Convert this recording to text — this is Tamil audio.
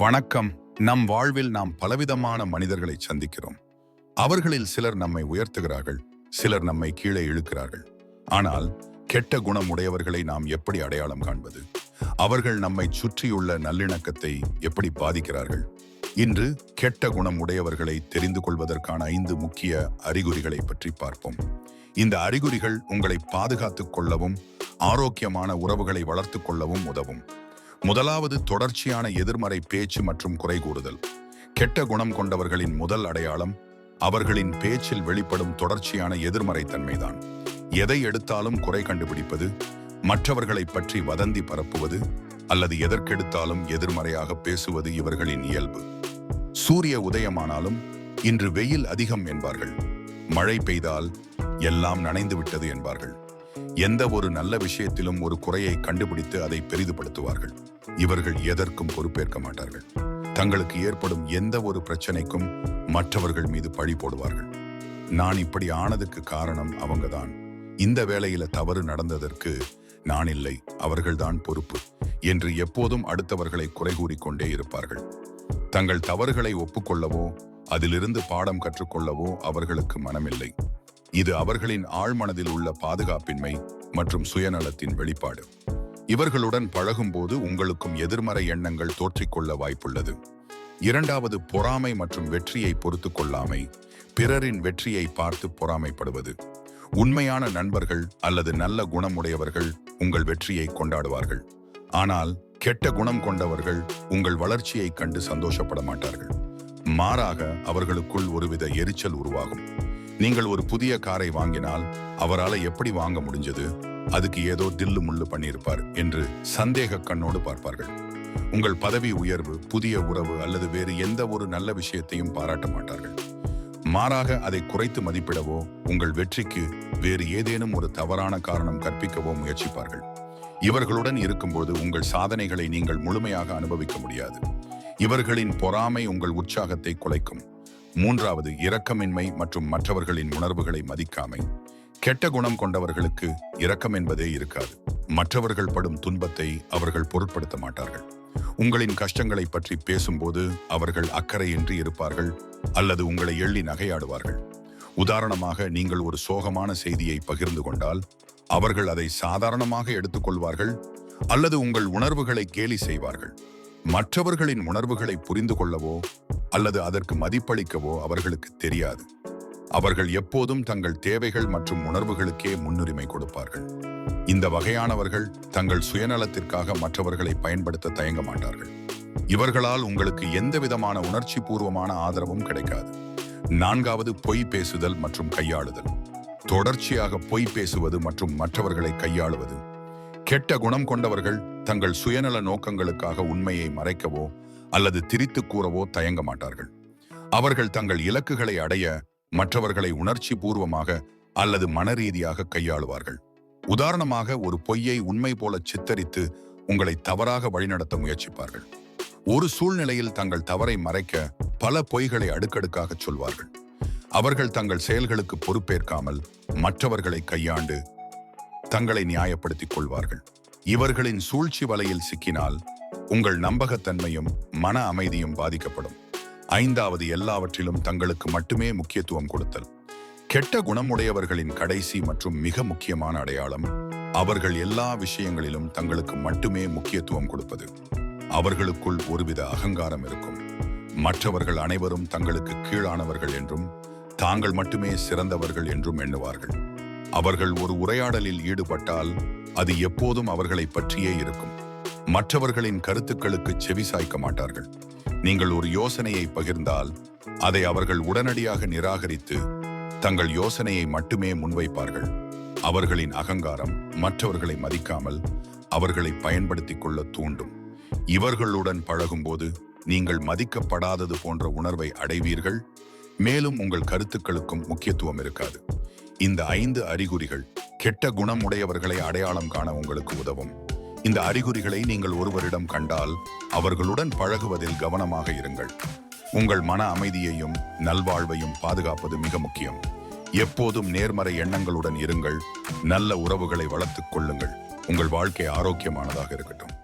வணக்கம். நம் வாழ்வில் நாம் பலவிதமான மனிதர்களை சந்திக்கிறோம். அவர்களில் சிலர் நம்மை உயர்த்துகிறார்கள், சிலர் நம்மை கீழே இழுக்கிறார்கள். ஆனால் கெட்ட குணம் உடையவர்களை நாம் எப்படி அடையாளம் காண்பது? அவர்கள் நம்மை சுற்றியுள்ள நல்லிணக்கத்தை எப்படி பாதிக்கிறார்கள்? இன்று கெட்ட குணம் உடையவர்களை தெரிந்து கொள்வதற்கான 5 முக்கிய அறிகுறிகளை பற்றி பார்ப்போம். இந்த அறிகுறிகள் உங்களை பாதுகாத்துக் கொள்ளவும் ஆரோக்கியமான உறவுகளை வளர்த்துக் கொள்ளவும் உதவும். முதலாவது, தொடர்ச்சியான எதிர்மறை பேச்சு மற்றும் குறை கூறுதல். கெட்ட குணம் கொண்டவர்களின் முதல் அடையாளம் அவர்களின் பேச்சில் வெளிப்படும் தொடர்ச்சியான எதிர்மறை தன்மைதான். எதை எடுத்தாலும் குறை கண்டுபிடிப்பது, மற்றவர்களை பற்றி வதந்தி பரப்புவது அல்லது எதற்கெடுத்தாலும் எதிர்மறையாக பேசுவது இவர்களின் இயல்பு. சூரிய உதயமானாலும் இன்று வெயில் அதிகம் என்பார்கள். மழை பெய்தால் எல்லாம் நனைந்து விட்டது என்பார்கள். எந்த ஒரு நல்ல விஷயத்திலும் ஒரு குறையை கண்டுபிடித்து அதை பெரிதுபடுத்துவார்கள். இவர்கள் எதற்கும் பொறுப்பேற்க மாட்டார்கள். தங்களுக்கு ஏற்படும் எந்த ஒரு பிரச்சனைக்கும் மற்றவர்கள் மீது பழி போடுவார்கள். நான் இப்படி ஆனதுக்கு காரணம் அவங்கதான், இந்த வேளையில தவறு நடந்ததற்கு நான் இல்லை, அவர்கள்தான் பொறுப்பு என்று எப்போதும் அடுத்தவர்களை குறை கூறிக்கொண்டே இருப்பார்கள். தங்கள் தவறுகளை ஒப்புக்கொள்ளவோ அதிலிருந்து பாடம் கற்றுக்கொள்ளவோ அவர்களுக்கு மனமில்லை. இது அவர்களின் ஆழ்மனதில் உள்ள பாதுகாப்பின்மை மற்றும் சுயநலத்தின் வெளிப்பாடு. இவர்களுடன் பழகும்போது உங்களுக்கும் எதிர்மறை எண்ணங்கள் தோற்றிக்கொள்ள வாய்ப்புள்ளது. இரண்டாவது, பொறாமை மற்றும் வெற்றியை பொறுத்து கொள்ளாமை. பிறரின் வெற்றியை பார்த்து பொறாமைப்படுவது. உண்மையான நண்பர்கள் அல்லது நல்ல குணமுடையவர்கள் உங்கள் வெற்றியை கொண்டாடுவார்கள். ஆனால் கெட்ட குணம் கொண்டவர்கள் உங்கள் வளர்ச்சியை கண்டு சந்தோஷப்பட மாட்டார்கள். மாறாக அவர்களுக்குள் ஒருவித எரிச்சல் உருவாகும். நீங்கள் ஒரு புதிய காரை வாங்கினால் அவரால் எப்படி வாங்க முடிஞ்சது, அதுக்கு ஏதோ தில்லு முள்ளு பண்ணியிருப்பார் என்று சந்தேக கண்ணோடு பார்ப்பார்கள். உங்கள் பதவி உயர்வு, புதிய உறவு அல்லது வேறு எந்த ஒரு நல்ல விஷயத்தையும் பாராட்ட மாட்டார்கள். மாறாக அதை குறைத்து மதிப்பிடவோ உங்கள் வெற்றிக்கு வேறு ஏதேனும் ஒரு தவறான காரணம் கற்பிக்கவோ முயற்சிப்பார்கள். இவர்களுடன் இருக்கும்போது உங்கள் சாதனைகளை நீங்கள் முழுமையாக அனுபவிக்க முடியாது. இவர்களின் பொறாமை உங்கள் உற்சாகத்தை குலைக்கும். மூன்றாவது, இரக்கமின்மை மற்றும் மற்றவர்களின் உணர்வுகளை மதிக்காமை. கெட்ட குணம் கொண்டவர்களுக்கு இரக்கம் என்பதே இருக்காது. மற்றவர்கள் படும் துன்பத்தை அவர்கள் பொருட்படுத்த மாட்டார்கள். உங்களின் கஷ்டங்களை பற்றி பேசும்போது அவர்கள் அக்கறையின்றி இருப்பார்கள் அல்லது உங்களை எள்ளி நகையாடுவார்கள். உதாரணமாக, நீங்கள் ஒரு சோகமான செய்தியை பகிர்ந்து கொண்டால் அவர்கள் அதை சாதாரணமாக எடுத்துக்கொள்வார்கள் அல்லது உங்கள் உணர்வுகளை கேலி செய்வார்கள். மற்றவர்களின் உணர்வுகளை புரிந்து கொள்ளவோ அல்லது அதற்கு மதிப்பளிக்கவோ அவர்களுக்கு தெரியாது. அவர்கள் எப்போதும் தங்கள் தேவைகள் மற்றும் உணர்வுகளுக்கே முன்னுரிமை கொடுப்பார்கள். இந்த வகையானவர்கள் தங்கள் சுயநலத்திற்காக மற்றவர்களை பயன்படுத்த தயங்க மாட்டார்கள். இவர்களால் உங்களுக்கு எந்த விதமான உணர்ச்சி பூர்வமான ஆதரவும் கிடைக்காது. நான்காவது, பொய் பேசுதல் மற்றும் கையாளுதல். தொடர்ச்சியாக பொய் பேசுவது மற்றும் மற்றவர்களை கையாளுவது. கெட்ட குணம் கொண்டவர்கள் தங்கள் சுயநல நோக்கங்களுக்காக உண்மையை மறைக்கவோ அல்லது திரித்து கூறவோ தயங்க மாட்டார்கள். அவர்கள் தங்கள் இலக்குகளை அடைய மற்றவர்களை உணர்ச்சி பூர்வமாக அல்லது மனரீதியாக கையாளுவார்கள். உதாரணமாக, ஒரு பொய்யை உண்மை போல சித்தரித்து உங்களை தவறாக வழிநடத்த முயற்சிப்பார்கள். ஒரு சூழ்நிலையில் தங்கள் தவறை மறைக்க பல பொய்களை அடுக்கடுக்காக சொல்வார்கள். அவர்கள் தங்கள் செயல்களுக்கு பொறுப்பேற்காமல் மற்றவர்களை கையாண்டு தங்களை நியாயப்படுத்திக் கொள்வார்கள். இவர்களின் சூழ்ச்சி வலையில் சிக்கினால் உங்கள் நம்பகத்தன்மையும் மன அமைதியும் பாதிக்கப்படும். ஐந்தாவது, எல்லாவற்றிலும் தங்களுக்கு மட்டுமே முக்கியத்துவம் கொடுத்தல். கெட்ட குணமுடையவர்களின் கடைசி மற்றும் மிக முக்கியமான அடையாளம் அவர்கள் எல்லா விஷயங்களிலும் தங்களுக்கு மட்டுமே முக்கியத்துவம் கொடுப்பது. அவர்களுக்குள் ஒருவித அகங்காரம் இருக்கும். மற்றவர்கள் அனைவரும் தங்களுக்கு கீழானவர்கள் என்றும் தாங்கள் மட்டுமே சிறந்தவர்கள் என்றும் எண்ணுவார்கள். அவர்கள் ஒரு உரையாடலில் ஈடுபட்டால் அது எப்போதும் அவர்களை பற்றியே இருக்கும். மற்றவர்களின் கருத்துக்களுக்கு செவி சாய்க்க மாட்டார்கள். நீங்கள் ஒரு யோசனையை பகிர்ந்தால் அதை அவர்கள் உடனடியாக நிராகரித்து தங்கள் யோசனையை மட்டுமே முன்வைப்பார்கள். அவர்களின் அகங்காரம் மற்றவர்களை மதிக்காமல் அவர்களை பயன்படுத்திக் கொள்ள தூண்டும். இவர்களுடன் பழகும்போது நீங்கள் மதிக்கப்படாதது போன்ற உணர்வை அடைவீர்கள். மேலும் உங்கள் கருத்துக்களுக்கும் முக்கியத்துவம் இருக்காது. இந்த 5 அறிகுறிகள் கெட்ட குணம் உடையவர்களை அடையாளம் காண உங்களுக்கு உதவும். இந்த அறிகுறிகளை நீங்கள் ஒருவரிடம் கண்டால் அவர்களுடன் பழகுவதில் கவனமாக இருங்கள். உங்கள் மன அமைதியையும் நல்வாழ்வையும் பாதுகாப்பது மிக முக்கியம். எப்போதும் நேர்மறை எண்ணங்களுடன் இருங்கள். நல்ல உறவுகளை வளர்த்துக் கொள்ளுங்கள். உங்கள் வாழ்க்கை ஆரோக்கியமானதாக இருக்கட்டும்.